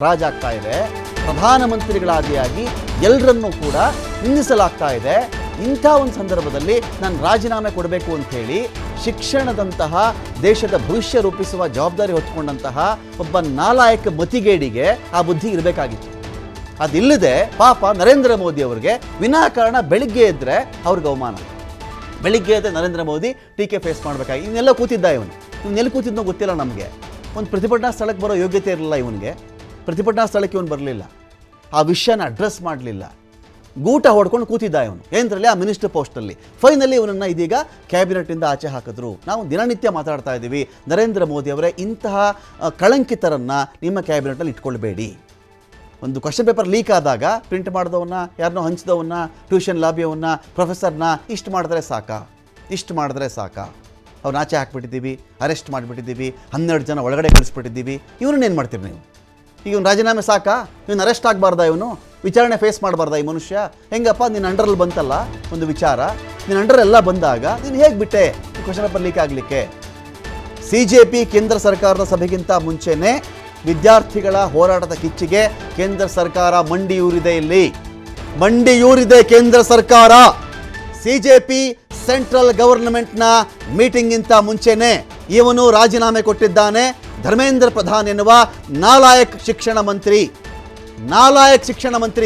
ರಾಜಾಗ್ತಾ ಇದೆ. ಪ್ರಧಾನಮಂತ್ರಿಗಳಾದಿಯಾಗಿ ಎಲ್ಲರನ್ನೂ ಕೂಡ ನಿಂದಿಸಲಾಗ್ತಾ ಇದೆ. ಇಂಥ ಒಂದು ಸಂದರ್ಭದಲ್ಲಿ ನಾನು ರಾಜೀನಾಮೆ ಕೊಡಬೇಕು ಅಂಥೇಳಿ ಶಿಕ್ಷಣದಂತಹ ದೇಶದ ಭವಿಷ್ಯ ರೂಪಿಸುವ ಜವಾಬ್ದಾರಿ ಹೊತ್ಕೊಂಡಂತಹ ಒಬ್ಬ ನಾಲಾಯಕ ಮತಿಗೇಡಿಗೆ ಆ ಬುದ್ಧಿ ಇರಬೇಕಾಗಿತ್ತು. ಅದಿಲ್ಲದೆ ಪಾಪ ನರೇಂದ್ರ ಮೋದಿ ಅವರಿಗೆ ವಿನಾಕಾರಣ ಬೆಳಿಗ್ಗೆ ಎದ್ದರೆ ಅವ್ರಿಗೆ ಅವಮಾನ. ಬೆಳಿಗ್ಗೆ ಎದ್ದರೆ ನರೇಂದ್ರ ಮೋದಿ ಟೀಕೆ ಫೇಸ್ ಮಾಡಬೇಕಾಗಿ ಇವನ್ನೆಲ್ಲ ಕೂತಿದ್ದ ಇವನ್ನೆಲ್ಲಿ ಕೂತಿದ್ನೋ ಗೊತ್ತಿಲ್ಲ ನಮಗೆ. ಒಂದು ಪ್ರತಿಭಟನಾ ಸ್ಥಳಕ್ಕೆ ಬರೋ ಯೋಗ್ಯತೆ ಇರಲಿಲ್ಲ ಇವನಿಗೆ. ಪ್ರತಿಭಟನಾ ಸ್ಥಳಕ್ಕೆ ಇವನು ಬರಲಿಲ್ಲ, ಆ ವಿಷಯನ ಅಡ್ರೆಸ್ ಮಾಡಲಿಲ್ಲ, ಗೂಟ ಹೊಡ್ಕೊಂಡು ಕೂತಿದ್ದ ಇವನು ಏನಂದ್ರಲ್ಲಿ ಆ ಮಿನಿಸ್ಟರ್ ಪೋಸ್ಟಲ್ಲಿ. ಫೈನಲಿ ಇವನನ್ನು ಇದೀಗ ಕ್ಯಾಬಿನೆಟ್ಟಿಂದ ಆಚೆ ಹಾಕಿದ್ರು. ನಾವು ದಿನನಿತ್ಯ ಮಾತಾಡ್ತಾ ಇದ್ದೀವಿ, ನರೇಂದ್ರ ಮೋದಿ ಅವರೇ ಇಂತಹ ಕಳಂಕಿತರನ್ನು ನಿಮ್ಮ ಕ್ಯಾಬಿನೆಟಲ್ಲಿ ಇಟ್ಕೊಳ್ಬೇಡಿ. ಒಂದು ಕ್ವಶನ್ ಪೇಪರ್ ಲೀಕ್ ಆದಾಗ ಪ್ರಿಂಟ್ ಮಾಡಿದವನ್ನ, ಯಾರನ್ನೋ ಹಂಚಿದವನ್ನ, ಟ್ಯೂಷನ್ ಲಾಬಿಯವನ್ನ, ಪ್ರೊಫೆಸರ್ನ ಇಷ್ಟು ಮಾಡಿದ್ರೆ ಸಾಕ. ಅವ್ರನ್ನ ಆಚೆ ಹಾಕ್ಬಿಟ್ಟಿದ್ದೀವಿ, ಅರೆಸ್ಟ್ ಮಾಡಿಬಿಟ್ಟಿದ್ದೀವಿ, 12 ಜನ ಒಳಗಡೆ ಕಳಿಸ್ಬಿಟ್ಟಿದ್ದೀವಿ. ಇವನನ್ನೇನು ಮಾಡ್ತೀರಿ ನೀವು? ಈಗ ಇವ್ನು ರಾಜೀನಾಮೆ ಸಾಕಾ? ಇವನು ಅರೆಸ್ಟ್ ಆಗಬಾರ್ದಾ? ಇವನು ವಿಚಾರಣೆ ಫೇಸ್ ಮಾಡಬಾರ್ದಾ? ಈ ಮನುಷ್ಯ ಹೆಂಗಪ್ಪ ನಿನ್ನ ಅಂಡರಲ್ಲಿ ಬಂತಲ್ಲ ಒಂದು ವಿಚಾರ, ನಿನ್ನ ಅಂಡರೆಲ್ಲ ಬಂದಾಗ ನೀನು ಹೇಗೆ ಬಿಟ್ಟೆ ಕ್ವಶನ್ ಪೇಪರ್ ಲೀಕ್ ಆಗಲಿಕ್ಕೆ? CJP ಕೇಂದ್ರ ಸರ್ಕಾರದ ಸಭೆಗಿಂತ ಮುಂಚೆನೇ ವಿದ್ಯಾರ್ಥಿಗಳ ಹೋರಾಟದ ಕಿಚ್ಚಿಗೆ ಕೇಂದ್ರ ಸರ್ಕಾರ ಮಂಡಿಯೂರಿದೆ ಕೇಂದ್ರ ಸರ್ಕಾರ. CJP ಸೆಂಟ್ರಲ್ ಗವರ್ನಮೆಂಟ್ನ ಮೀಟಿಂಗಿಂತ ಮುಂಚೆನೇ ಇವನು ರಾಜೀನಾಮೆ ಕೊಟ್ಟಿದ್ದಾನೆ. ಧರ್ಮೇಂದ್ರ ಪ್ರಧಾನ್ ಎನ್ನುವ ನಾಲಾಯಕ್ ಶಿಕ್ಷಣ ಮಂತ್ರಿ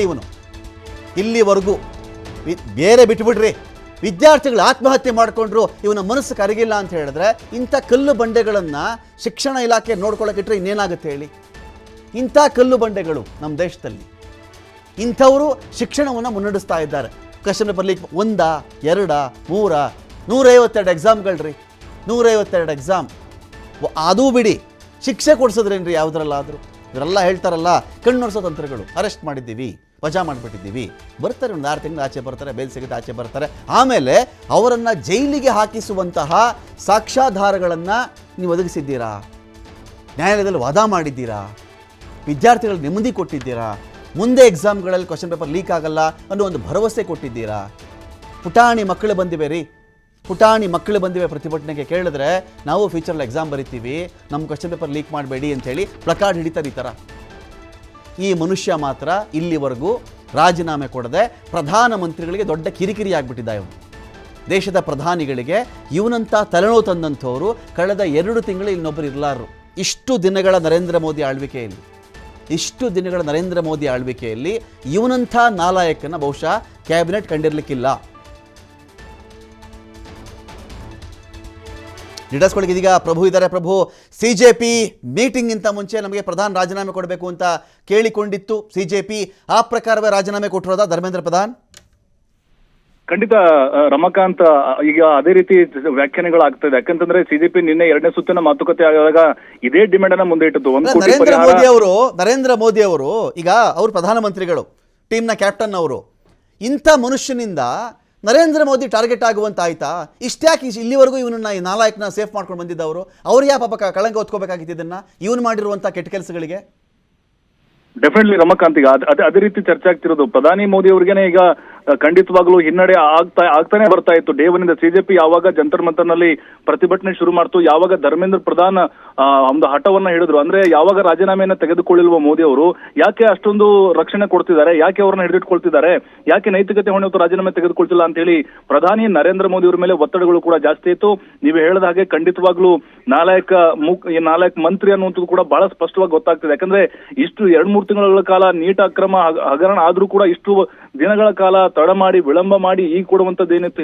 ಇವನು. ಇಲ್ಲಿವರೆಗೂ ಬೇರೆ ಬಿಟ್ಬಿಡ್ರಿ, ವಿದ್ಯಾರ್ಥಿಗಳು ಆತ್ಮಹತ್ಯೆ ಮಾಡಿಕೊಂಡ್ರು, ಇವನ ಮನಸ್ಸು ಕರಗಿಲ್ಲ ಅಂತ ಹೇಳಿದ್ರೆ ಇಂಥ ಕಲ್ಲು ಬಂಡೆಗಳನ್ನು ಶಿಕ್ಷಣ ಇಲಾಖೆ ನೋಡ್ಕೊಳ್ಳೋಕ್ಕಿಟ್ರೆ ಇನ್ನೇನಾಗುತ್ತೆ ಹೇಳಿ? ಇಂಥ ಕಲ್ಲು ಬಂಡೆಗಳು ನಮ್ಮ ದೇಶದಲ್ಲಿ, ಇಂಥವರು ಶಿಕ್ಷಣವನ್ನು ಮುನ್ನಡೆಸ್ತಾ ಇದ್ದಾರೆ. Question paper leak 1, 2, 3, 152 ಎಕ್ಸಾಮ್ಗಳ್ರಿ, 152 exam. ಅದೂ ಬಿಡಿ, ಶಿಕ್ಷೆ ಕೊಡಿಸಿದ್ರೇನ್ರಿ ಯಾವುದ್ರಲ್ಲಾದರೂ? ಇವರೆಲ್ಲ ಹೇಳ್ತಾರಲ್ಲ ಕಣ್ಣೊರೆಸೋ ತಂತ್ರಗಳು. ಅರೆಸ್ಟ್ ಮಾಡಿದ್ದೀವಿ, ವಜಾ ಮಾಡಿಬಿಟ್ಟಿದ್ದೀವಿ, ಬರ್ತಾರೆ ಒಂದು 6 ತಿಂಗಳು ಆಚೆ ಬರ್ತಾರೆ, ಬೇಲ್ ಸಿಗುತ್ತೆ ಆಚೆ ಬರ್ತಾರೆ. ಆಮೇಲೆ ಅವರನ್ನು ಜೈಲಿಗೆ ಹಾಕಿಸುವಂತಹ ಸಾಕ್ಷ್ಯಾಧಾರಗಳನ್ನು ನೀವು ಒದಗಿಸಿದ್ದೀರಾ? ನ್ಯಾಯಾಲಯದಲ್ಲಿ ವಾದ ಮಾಡಿದ್ದೀರಾ? ವಿದ್ಯಾರ್ಥಿಗಳಿಗೆ ನೆಮ್ಮದಿ ಕೊಟ್ಟಿದ್ದೀರಾ? ಮುಂದೆ ಎಕ್ಸಾಮ್ಗಳಲ್ಲಿ ಕ್ವಶನ್ ಪೇಪರ್ ಲೀಕ್ ಆಗಲ್ಲ ಅನ್ನೋ ಒಂದು ಭರವಸೆ ಕೊಟ್ಟಿದ್ದೀರಾ? ಪುಟಾಣಿ ಮಕ್ಕಳು ಬಂದಿವೆ ಪ್ರತಿಭಟನೆಗೆ. ಕೇಳಿದ್ರೆ ನಾವು ಫ್ಯೂಚರಲ್ಲಿ ಎಕ್ಸಾಮ್ ಬರಿತೀವಿ, ನಮ್ಮ ಕ್ವಶನ್ ಪೇಪರ್ ಲೀಕ್ ಮಾಡಬೇಡಿ ಅಂಥೇಳಿ ಪ್ಲಕಾರ್ಡ್ ಹಿಡಿತಾರೆ. ಈ ಥರ ಈ ಮನುಷ್ಯ ಮಾತ್ರ ಇಲ್ಲಿವರೆಗೂ ರಾಜೀನಾಮೆ ಕೊಡದೆ ಪ್ರಧಾನಮಂತ್ರಿಗಳಿಗೆ ದೊಡ್ಡ ಕಿರಿಕಿರಿ ಆಗಿಬಿಟ್ಟಿದ್ದ. ಇವನು ದೇಶದ ಪ್ರಧಾನಿಗಳಿಗೆ ಇವನಂಥ ತಲೆನೋವು ತಂದಂಥವರು ಕಳೆದ 2 ತಿಂಗಳು ಇನ್ನೊಬ್ಬರು ಇರಲಾರರು. ಇಷ್ಟು ದಿನಗಳ ನರೇಂದ್ರ ಮೋದಿ ಆಳ್ವಿಕೆಯಲ್ಲಿ ಇವನಂಥ ನಾಲಾಯಕನ ಬಹುಶಃ ಕ್ಯಾಬಿನೆಟ್ ಕಂಡಿರಲಿಕ್ಕಿಲ್ಲ. ಲೀಡರ್ಸ್ಗಳಿಗೆ ಇದೀಗ ಪ್ರಭು ಇದ್ದಾರೆ. ಪ್ರಭು, CJP ಮೀಟಿಂಗಿಂತ ಮುಂಚೆ ನಮಗೆ ಪ್ರಧಾನ್ ರಾಜೀನಾಮೆ ಕೊಡಬೇಕು ಅಂತ ಕೇಳಿಕೊಂಡಿತ್ತು CJP. ಆ ಪ್ರಕಾರವೇ ರಾಜೀನಾಮೆ ಕೊಟ್ಟಿರೋದಾ ಧರ್ಮೇಂದ್ರ ಪ್ರಧಾನ್? ಖಂಡಿತ ರಮಾಕಾಂತ್, ಈಗ ಅದೇ ರೀತಿ ವ್ಯಾಖ್ಯಾನಗಳಾಗ್ತದೆ. ಯಾಕಂತಂದ್ರೆ CJP ನಿನ್ನೆ 2ನೇ ಸುತ್ತಿನ ಮಾತುಕತೆ ಆದಾಗ ಇದೇ ಡಿಮ್ಯಾಂಡ್ ಅನ್ನ ಮುಂದೆ ಇಟ್ಟದ್ದು. ನರೇಂದ್ರ ಮೋದಿ ಅವರು ಈಗ ಅವರು ಪ್ರಧಾನಮಂತ್ರಿಗಳು, ಟೀಮ್ನ ಕ್ಯಾಪ್ಟನ್ ಅವರು. ಇಂಥ ಮನುಷ್ಯನಿಂದ ನರೇಂದ್ರ ಮೋದಿ ಟಾರ್ಗೆಟ್ ಆಗುವಂತಾಯ್ತಾ? ಇಷ್ಟ್ಯಾಕೆ ಇಲ್ಲಿವರೆಗೂ ಇವನನ್ನ ಈ ನಾಲಾಯಕನ ಸೇಫ್ ಮಾಡ್ಕೊಂಡು ಬಂದಿದ್ದವರು? ಅವ್ರು ಯಾ ಪಾಪ ಕಳಂಕ ಹೊತ್ಕೋಬೇಕಾಗಿತ್ತು ಇದನ್ನ, ಇವನು ಮಾಡಿರುವಂಥ ಕೆಟ್ಟ ಕೆಲಸಗಳಿಗೆ? ಡೆಫಿನೆಟ್ಲಿ ರಮಾಕಾಂತ್, ಈಗ ಅದೇ ರೀತಿ ಚರ್ಚೆ ಆಗ್ತಿರೋದು. ಪ್ರಧಾನಿ ಮೋದಿ ಅವ್ರಿಗೇನೆ ಈಗ ಖಂಡಿತವಾಗ್ಲೂ ಹಿನ್ನಡೆ ಆಗ್ತಾನೆ ಬರ್ತಾ ಇತ್ತು. ಡೇ 1 CJP ಯಾವಾಗ ಜಂತರ್ ಮಂತರ್ನಲ್ಲಿ ಪ್ರತಿಭಟನೆ ಶುರು ಮಾಡ್ತು, ಯಾವಾಗ ಧರ್ಮೇಂದ್ರ ಪ್ರಧಾನ್ ಒಂದು ಹಠವನ್ನ ಹಿಡಿದ್ರು, ಅಂದ್ರೆ ಯಾವಾಗ ರಾಜೀನಾಮೆಯನ್ನ ತೆಗೆದುಕೊಳ್ಳಿಲ್ವ ಮೋದಿ ಅವರು, ಯಾಕೆ ಅಷ್ಟೊಂದು ರಕ್ಷಣೆ ಕೊಡ್ತಿದ್ದಾರೆ, ಯಾಕೆ ಅವ್ರನ್ನ ಹಿಡಿದಿಟ್ಕೊಳ್ತಿದ್ದಾರೆ, ಯಾಕೆ ನೈತಿಕತೆ ಹೊಣೆ ಹೊತ್ತು ರಾಜೀನಾಮೆ ತೆಗೆದುಕೊಳ್ತಿಲ್ಲ ಅಂತ ಹೇಳಿ ಪ್ರಧಾನಿ ನರೇಂದ್ರ ಮೋದಿ ಅವರ ಮೇಲೆ ಒತ್ತಡಗಳು ಕೂಡ ಜಾಸ್ತಿ ಇತ್ತು. ನೀವು ಹೇಳಿದ ಹಾಗೆ ಖಂಡಿತವಾಗ್ಲೂ ನಾಲಾಯಕ ಮಂತ್ರಿ ಅನ್ನುವಂಥದ್ದು ಕೂಡ ಬಹಳ ಸ್ಪಷ್ಟವಾಗಿ ಗೊತ್ತಾಗ್ತಿದೆ. ಯಾಕಂದ್ರೆ ಇಷ್ಟು 2-3 ತಿಂಗಳ ಕಾಲ ನೀಟ್ ಅಕ್ರಮ ಹಗರಣ ಆದ್ರೂ ಕೂಡ ಇಷ್ಟು ದಿನಗಳ ಕಾಲ ತಡ ಮಾಡಿ ವಿಳಂಬ ಮಾಡಿ ಈಗ ಕೊಡುವಂತದ್ದೇನಿತ್ತು